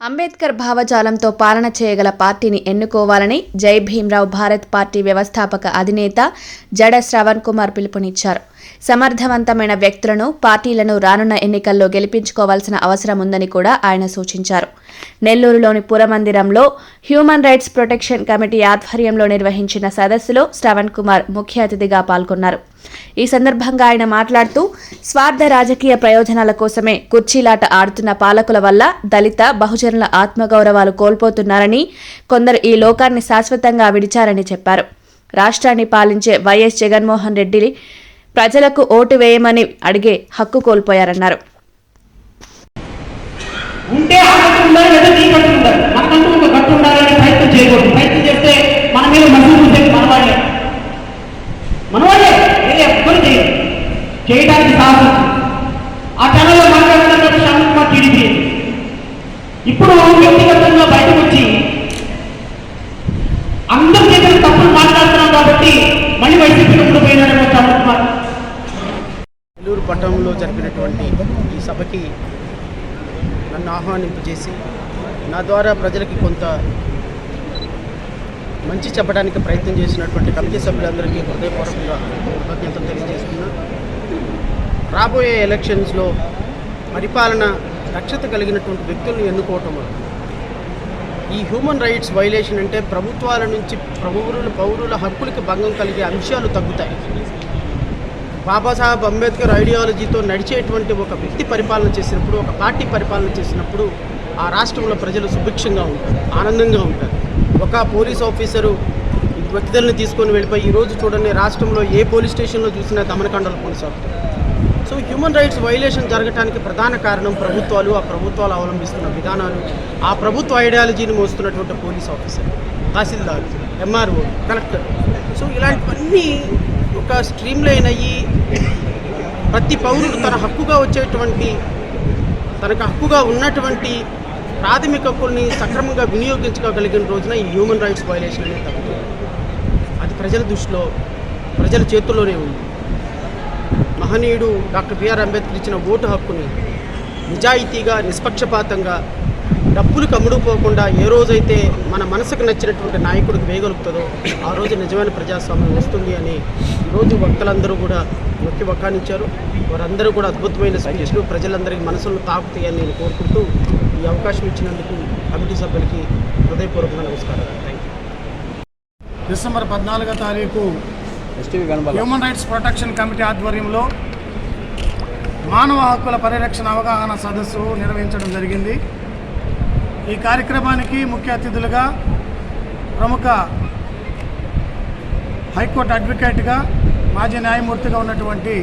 అంబేద్కర్ భావజాలంతో పాలన చేయగల పార్టీని ఎన్నుకోవాలని జై భీమ్రావ్ భారత్ పార్టీ వ్యవస్థాపక అధినేత జడ శ్రవణ్ కుమార్ పిలుపునిచ్చారు. సమర్థవంతమైన వ్యక్తులను, పార్టీలను రానున్న ఎన్నికల్లో గెలిపించుకోవాల్సిన అవసరం ఉందని కూడా ఆయన సూచించారు. నెల్లూరులోని పురమందిరంలో హ్యూమన్ రైట్స్ ప్రొటెక్షన్ కమిటీ ఆధ్వర్యంలో నిర్వహించిన సదస్సులో శ్రవణ్ కుమార్ ముఖ్య అతిథిగా పాల్గొన్నారు. ఈ సందర్భంగా ఆయన మాట్లాడుతూ, స్వార్థ రాజకీయ ప్రయోజనాల కోసమే కుర్చీలాట ఆడుతున్న పాలకుల వల్ల దళిత, బహుజనుల ఆత్మగౌరవాలు కోల్పోతున్నారని, కొందరు ఈ లోకాన్ని శాశ్వతంగా విడిచారని చెప్పారు. రాష్ట్రాన్ని పాలించే వైఎస్ జగన్మోహన్ రెడ్డి ప్రజలకు ఓటు వేయమని అడిగే హక్కు కోల్పోయారన్నారు. ఉంటే మనకంటూ ఒక గట్టు ఉండాలని ప్రయత్నం చేయకూడదు. ప్రయత్నం చేస్తే మన మీద మసూలు మనవాళ్ళే ఎవ్వరు చేయడానికి సాహసం. ఆ ఛానల్లో మాట్లాడుతున్నట్టు శ్రవణ్ కుమార్ టీడీపీ ఇప్పుడు వ్యక్తిగతంగా బయటకు వచ్చి అందరి చేసిన తప్పులు మాట్లాడుతున్నాం కాబట్టి మళ్ళీ వైసీపీలో కూడా పోయినాడేమో శ్రవణ్ కుమార్. నెల్లూరు పట్టణంలో జరిపినటువంటి ఈ సభకి నన్ను ఆహ్వానింపజేసి నా ద్వారా ప్రజలకి కొంత మంచి చెప్పడానికి ప్రయత్నం చేసినటువంటి కమిటీ సభ్యులందరికీ హృదయపూర్వకంగా కృతజ్ఞతలు తెలియజేస్తున్నా. రాబోయే ఎలక్షన్స్లో పరిపాలన దక్షత కలిగినటువంటి వ్యక్తులను ఎన్నుకోవటం వల్ల ఈ హ్యూమన్ రైట్స్ వైలేషన్ అంటే ప్రభుత్వాల నుంచి పౌరుల హక్కులకి భంగం కలిగే అంశాలు తగ్గుతాయి. బాబాసాహెబ్ అంబేద్కర్ ఐడియాలజీతో నడిచేటువంటి ఒక వ్యక్తి పరిపాలన చేసినప్పుడు, ఒక పార్టీ పరిపాలన చేసినప్పుడు ఆ రాష్ట్రంలో ప్రజలు సుభిక్షంగా ఉంటారు, ఆనందంగా ఉంటారు. ఒక పోలీస్ ఆఫీసరు వ్యక్తులను తీసుకొని వెళ్ళిపోయి ఈరోజు చూడండి రాష్ట్రంలో ఏ పోలీస్ స్టేషన్లో చూసినా దమనకాండలు కొనసాగుతాయి. సో హ్యూమన్ రైట్స్ వైలేషన్ జరగడానికి ప్రధాన కారణం ప్రభుత్వాలు, ఆ ప్రభుత్వాలు అవలంబిస్తున్న విధానాలు, ఆ ప్రభుత్వ ఐడియాలజీని మోస్తున్నటువంటి పోలీస్ ఆఫీసర్, తహసీల్దార్, ఎంఆర్ఓ, కలెక్టర్. సో ఇలాంటివన్నీ ఒక స్ట్రీమ్ లైన్ అయ్యి ప్రతి పౌరుడు తన హక్కుగా వచ్చేటువంటి, తనకు హక్కుగా ఉన్నటువంటి ప్రాథమిక హక్కుల్ని సక్రమంగా వినియోగించుకోగలిగిన రోజున ఈ హ్యూమన్ రైట్స్ వైలేషన్ అనేది తగ్గుతుంది. అది ప్రజల దృష్టిలో, ప్రజల చేతుల్లోనే ఉంది. మహనీయుడు డాక్టర్ బిఆర్ అంబేద్కర్ ఇచ్చిన ఓటు హక్కుని నిజాయితీగా, నిష్పక్షపాతంగా, డబ్బులకు అమ్ముడుపోకుండా ఏ రోజైతే మన మనసుకు నచ్చినటువంటి నాయకుడికి వేయగలుగుతుందో ఆ రోజు నిజమైన ప్రజాస్వామ్యం వస్తుంది అని ఈరోజు వక్తలందరూ కూడా నొక్కి వక్కానించారు. వారందరూ కూడా అద్భుతమైన సజెషన్లు ప్రజలందరికీ మనసులను తాకుతాయని నేను కోరుకుంటూ ఈ అవకాశం ఇచ్చినందుకు కమిటీ సభ్యులకి హృదయపూర్వకంగా నమస్కారం. Thank you. డిసెంబర్ 14వ తారీఖు హ్యూమన్ రైట్స్ ప్రొటెక్షన్ కమిటీ ఆధ్వర్యంలో మానవ హక్కుల పరిరక్షణ అవగాహన సదస్సు నిర్వహించడం జరిగింది. ఈ కార్యక్రమానికి ముఖ్య అతిథులుగా ప్రముఖ హైకోర్టు అడ్వకేట్గా, మాజీ న్యాయమూర్తిగా ఉన్నటువంటి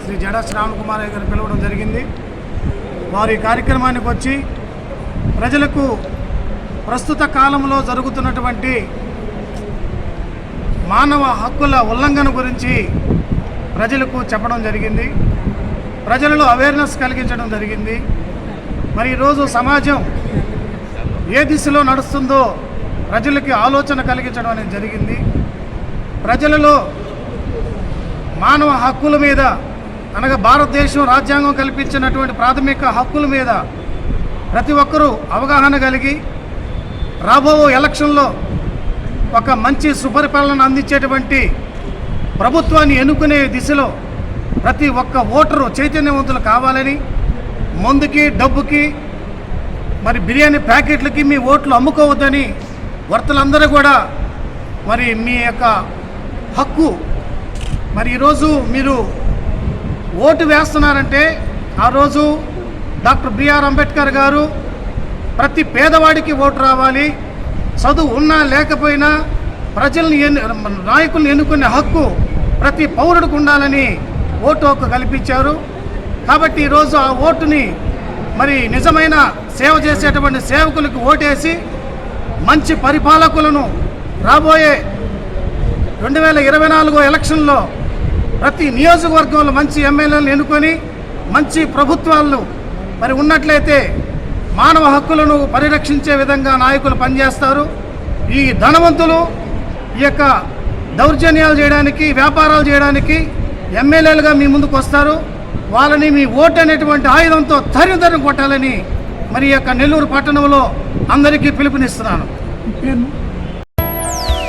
శ్రీ జడ శ్రవణ్ కుమార్ గారు పిలవడం జరిగింది. వారు ఈ కార్యక్రమానికి వచ్చి ప్రజలకు ప్రస్తుత కాలంలో జరుగుతున్నటువంటి మానవ హక్కుల ఉల్లంఘన గురించి ప్రజలకు చెప్పడం జరిగింది. ప్రజలలో అవేర్నెస్ కలిగించడం జరిగింది. మరి ఈరోజు సమాజం ఏ దిశలో నడుస్తుందో ప్రజలకి ఆలోచన కలిగించడం అనేది జరిగింది. ప్రజలలో మానవ హక్కుల మీద, అనగా భారతదేశం రాజ్యాంగం కల్పించినటువంటి ప్రాథమిక హక్కుల మీద ప్రతి ఒక్కరూ అవగాహన కలిగి రాబో ఎలక్షన్లో ఒక మంచి సుపరిపాలన అందించేటువంటి ప్రభుత్వాన్ని ఎన్నుకునే దిశలో ప్రతి ఒక్క ఓటరు చైతన్యవంతులు కావాలని, మందుకి, డబ్బుకి, మరి బిర్యానీ ప్యాకెట్లకి మీ ఓట్లు అమ్ముకోవద్దని వర్తలందరూ కూడా మరి మీ యొక్క హక్కు, మరి ఈరోజు మీరు ఓటు వేస్తున్నారంటే ఆ రోజు డాక్టర్ బిఆర్ అంబేద్కర్ గారు ప్రతి పేదవాడికి ఓటు రావాలి, చదువు ఉన్నా లేకపోయినా ప్రజల్ని నాయకుల్ని ఎన్నుకునే హక్కు ప్రతి పౌరుడికి ఉండాలని ఓటు హక్కు కల్పించారు. కాబట్టి ఈరోజు ఆ ఓటుని మరి నిజమైన సేవ చేసేటువంటి సేవకులకు ఓటేసి మంచి పరిపాలకులను రాబోయే 2024 ఎలక్షన్లో ప్రతి నియోజకవర్గంలో మంచి ఎమ్మెల్యేలను ఎన్నుకొని మంచి ప్రభుత్వాలను మరి ఉన్నట్లయితే మానవ హక్కులను పరిరక్షించే విధంగా నాయకులు పనిచేస్తారు. ఈ ధనవంతులు ఈ యొక్క దౌర్జన్యాలు చేయడానికి, వ్యాపారాలు చేయడానికి ఎమ్మెల్యేలుగా మీ ముందుకు వస్తారు. వాళ్ళని మీ ఓటు అనేటువంటి ఆయుధంతో తరిమి కొట్టాలని మరి యొక్క నెల్లూరు పట్టణంలో అందరికీ పిలుపునిస్తున్నాను. పేరు